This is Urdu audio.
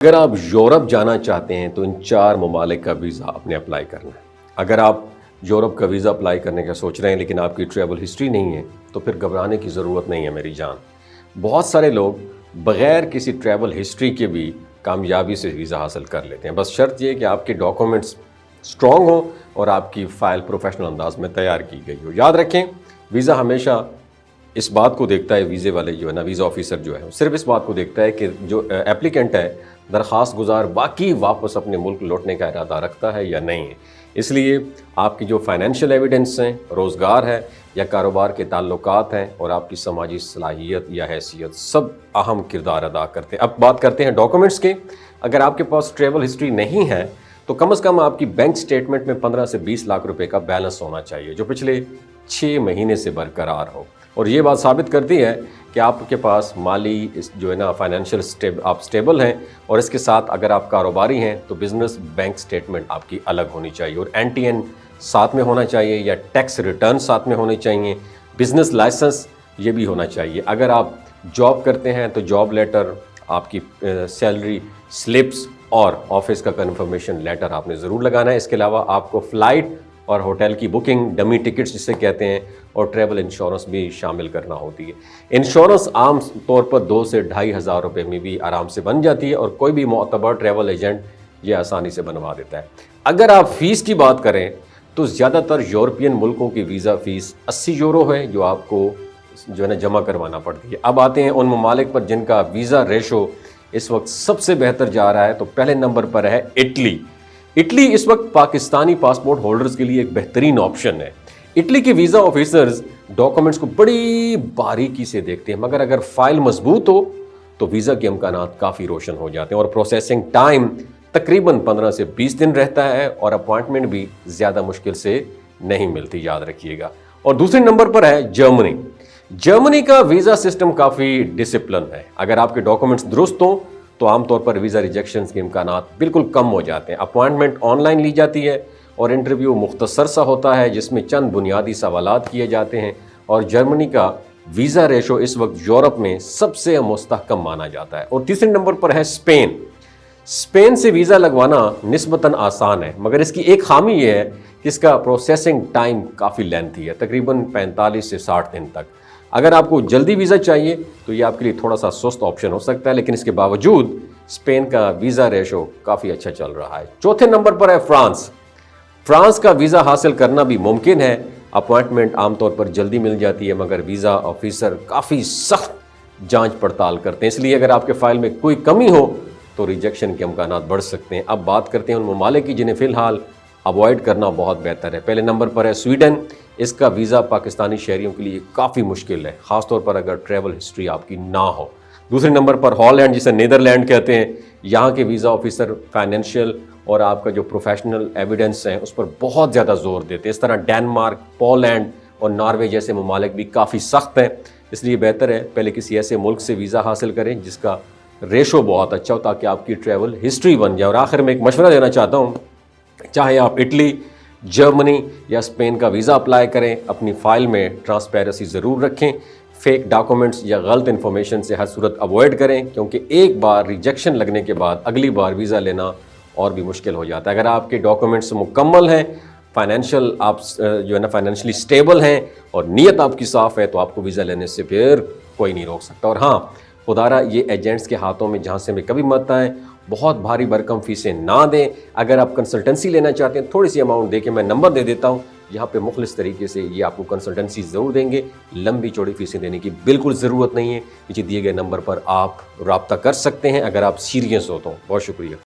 اگر آپ یورپ جانا چاہتے ہیں تو ان 4 ممالک کا ویزا اپنے اپلائی کرنا ہے۔ اگر آپ یورپ کا ویزا اپلائی کرنے کا سوچ رہے ہیں لیکن آپ کی ٹریول ہسٹری نہیں ہے تو پھر گھبرانے کی ضرورت نہیں ہے میری جان۔ بہت سارے لوگ بغیر کسی ٹریول ہسٹری کے بھی کامیابی سے ویزا حاصل کر لیتے ہیں، بس شرط یہ کہ آپ کے ڈاکومنٹس اسٹرانگ ہوں اور آپ کی فائل پروفیشنل انداز میں تیار کی گئی ہو۔ یاد رکھیں، ویزا ہمیشہ اس بات کو دیکھتا ہے، ویزے والے جو ہے نا، ویزا آفیسر جو ہے صرف اس بات کو دیکھتا ہے کہ جو اپلیکنٹ ہے، درخواست گزار، واقعی واپس اپنے ملک لوٹنے کا ارادہ رکھتا ہے یا نہیں ہے۔ اس لیے آپ کی جو فائنینشیل ایویڈنس ہیں، روزگار ہے یا کاروبار کے تعلقات ہیں اور آپ کی سماجی صلاحیت یا حیثیت، سب اہم کردار ادا کرتے ہیں۔ اب بات کرتے ہیں ڈاکومنٹس کے۔ اگر آپ کے پاس ٹریول ہسٹری نہیں ہے تو کم از کم آپ کی بینک سٹیٹمنٹ میں 15 سے 20 لاکھ روپے کا بیلنس ہونا چاہیے جو پچھلے 6 مہینے سے برقرار ہو، اور یہ بات ثابت کرتی ہے کہ آپ کے پاس مالی جو ہے نا فائنینشیل آپ سٹیبل ہیں، اور اس کے ساتھ اگر آپ کاروباری ہیں تو بزنس بینک سٹیٹمنٹ آپ کی الگ ہونی چاہیے، اور NTN ساتھ میں ہونا چاہیے یا ٹیکس ریٹرن ساتھ میں ہونے چاہیے، بزنس لائسنس یہ بھی ہونا چاہیے۔ اگر آپ جاب کرتے ہیں تو جاب لیٹر، آپ کی سیلری سلپس اور آفس کا کنفرمیشن لیٹر آپ نے ضرور لگانا ہے۔ اس کے علاوہ آپ کو فلائٹ اور ہوٹل کی بکنگ، ڈمی ٹکٹس جسے کہتے ہیں، اور ٹریول انشورنس بھی شامل کرنا ہوتی ہے۔ انشورنس عام طور پر 2 سے 2,500 روپے میں بھی آرام سے بن جاتی ہے، اور کوئی بھی معتبر ٹریول ایجنٹ یہ آسانی سے بنوا دیتا ہے۔ اگر آپ فیس کی بات کریں تو زیادہ تر یورپین ملکوں کی ویزا فیس 80 یورو ہے جو آپ کو جو ہے نا جمع کروانا پڑتی ہے۔ اب آتے ہیں ان ممالک پر جن کا ویزا ریشو اس وقت سب سے بہتر جا رہا ہے، تو پہلے نمبر پر ہے اٹلی۔ اٹلی اس وقت پاکستانی پاسپورٹ ہولڈرز کے لیے ایک بہترین آپشن ہے۔ اٹلی کے ویزا آفیسرز ڈاکومنٹس کو بڑی باریکی سے دیکھتے ہیں، مگر اگر فائل مضبوط ہو تو ویزا کے امکانات کافی روشن ہو جاتے ہیں، اور پروسیسنگ ٹائم تقریباً 15 سے 20 دن رہتا ہے، اور اپوائنٹمنٹ بھی زیادہ مشکل سے نہیں ملتی، یاد رکھیے گا۔ اور دوسرے نمبر پر ہے جرمنی۔ جرمنی کا ویزا سسٹم کافی ڈسپلن ہے۔ اگر آپ کے ڈاکومنٹس درست ہوں تو عام طور پر ویزا ریجیکشنز کے امکانات بالکل کم ہو جاتے ہیں۔ اپوائنٹمنٹ آن لائن لی جاتی ہے اور انٹرویو مختصر سا ہوتا ہے جس میں چند بنیادی سوالات کیے جاتے ہیں، اور جرمنی کا ویزا ریشو اس وقت یورپ میں سب سے مستحکم مانا جاتا ہے۔ اور تیسرے نمبر پر ہے اسپین۔ اسپین سے ویزا لگوانا نسبتاً آسان ہے، مگر اس کی ایک خامی یہ ہے کہ اس کا پروسیسنگ ٹائم کافی لینتھی ہے، تقریباً 45 سے 60 دن تک۔ اگر آپ کو جلدی ویزا چاہیے تو یہ آپ کے لیے تھوڑا سا سست آپشن ہو سکتا ہے، لیکن اس کے باوجود اسپین کا ویزا ریشو کافی اچھا چل رہا ہے۔ چوتھے نمبر پر ہے فرانس۔ فرانس کا ویزا حاصل کرنا بھی ممکن ہے، اپوائنٹمنٹ عام طور پر جلدی مل جاتی ہے، مگر ویزا آفیسر کافی سخت جانچ پڑتال کرتے ہیں، اس لیے اگر آپ کے فائل میں کوئی کمی ہو تو ریجیکشن کے امکانات بڑھ سکتے ہیں۔ اب بات کرتے ہیں ان ممالک کی جنہیں فی الحال اوائڈ کرنا بہت بہتر ہے۔ پہلے نمبر پر ہے سویڈن۔ اس کا ویزا پاکستانی شہریوں کے لیے کافی مشکل ہے، خاص طور پر اگر ٹریول ہسٹری آپ کی نہ ہو۔ دوسرے نمبر پر ہالینڈ، جسے نیدرلینڈ کہتے ہیں۔ یہاں کے ویزا آفیسر فائنینشیل اور آپ کا جو پروفیشنل ایویڈنس ہیں اس پر بہت زیادہ زور دیتے ہیں۔ اس طرح ڈینمارک، پولینڈ اور ناروے جیسے ممالک بھی کافی سخت ہیں، اس لیے بہتر ہے پہلے کسی ایسے ملک سے ویزا حاصل کریں جس کا ریشو بہت اچھا ہو تاکہ آپ کی ٹریول ہسٹری بن جائے۔ اور آخر میں ایک مشورہ دینا چاہتا ہوں، چاہے آپ اٹلی، جرمنی یا اسپین کا ویزا اپلائی کریں، اپنی فائل میں ٹرانسپیرنسی ضرور رکھیں، فیک ڈاکومنٹس یا غلط انفارمیشن سے ہر صورت اوائڈ کریں، کیونکہ ایک بار ریجیکشن لگنے کے بعد اگلی بار ویزا لینا اور بھی مشکل ہو جاتا ہے۔ اگر آپ کے ڈاکومنٹس مکمل ہیں، فائنینشیل آپ جو ہے نا فائنینشلی سٹیبل ہیں اور نیت آپ کی صاف ہے، تو آپ کو ویزا لینے سے پھر کوئی نہیں روک سکتا۔ اور ہاں، خدارہ یہ ایجنٹس کے ہاتھوں میں جہاں سے میں کبھی مت آئیں، بہت بھاری بھرکم فیسیں نہ دیں۔ اگر آپ کنسلٹنسی لینا چاہتے ہیں تھوڑی سی اماؤنٹ دے کے، میں نمبر دے دیتا ہوں، یہاں پہ مخلص طریقے سے یہ آپ کو کنسلٹنسی ضرور دیں گے۔ لمبی چوڑی فیسیں دینے کی بالکل ضرورت نہیں ہے۔ نیچے دیے گئے نمبر پر آپ رابطہ کر سکتے ہیں اگر آپ سیریس ہو تو۔ بہت شکریہ۔